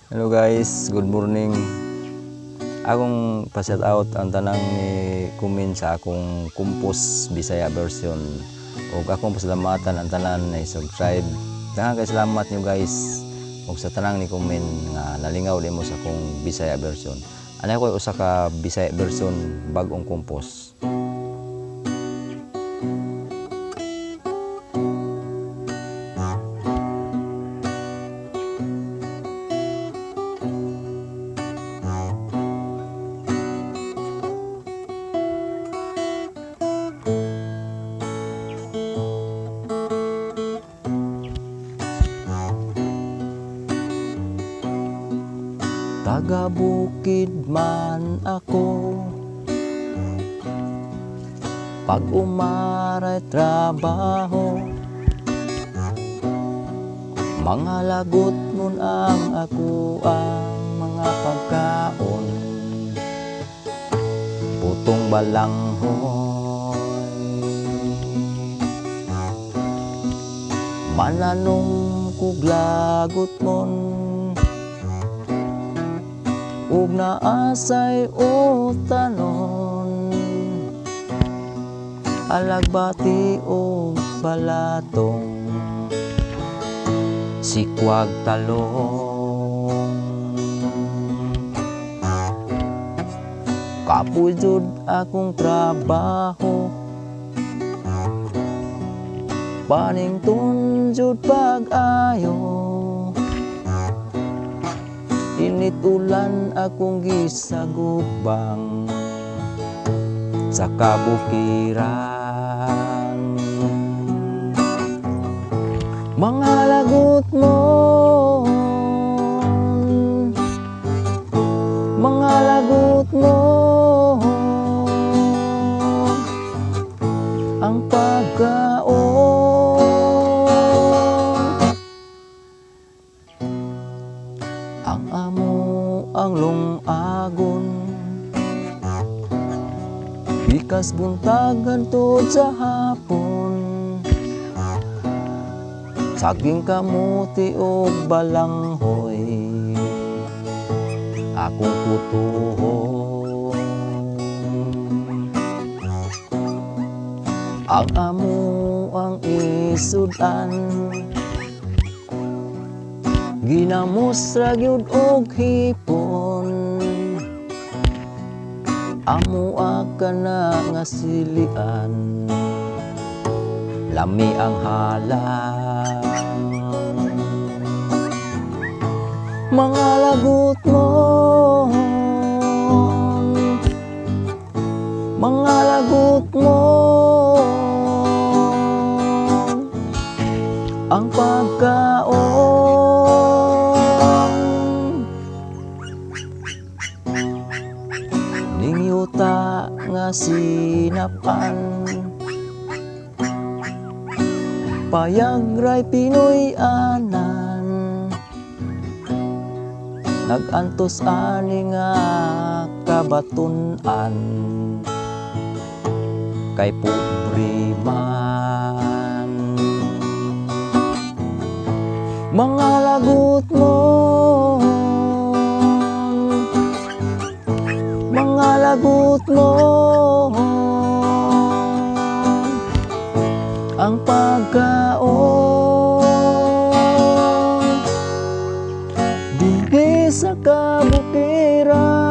Hello guys, good morning. Akong pa-shout out ang tanang ni comment sa akong Kumpos Bisaya version. Ug akong pasalamatan ang tanan na subscribe. Daghang kay salamat niyo guys. Ug sa tanang ni comment nga nalingaw nimo sa akong Bisaya version. Ana ko usa ka Bisaya version bag-ong Kumpos. Taga bukid man ako, pag umaray trabaho, mga lagot nun ang ako ang mga pagkaon, putong balanghoy, mananong kuglagot mon, ug naasay o tanon, alagbati o balatong, sikwag talong. Kapoy jud akong trabaho, panington jud pag-ayo, init ulan akong gisagubang sa kabukiran. Mga lagot mo, mga lagot mo, ang pagkaon. Ang amo ang lungagon, bikas buntagan tod sa hapon, saging kamuti o balanghoy, akong kutuhon. Ang amo ang isudan, ginamusra gyud og hipon, amo kana nga silian, lami ang halang. Mga lagot mo, mga lagot mo, ang pagkaon. Ning yuta nga sinapan, payag ray Pinoy anan, nagantos ani nga kabatunan, kay pobre man. Mga lagot mo, mga lagot mo, ang pagkaon, dinhi sa kabukiran.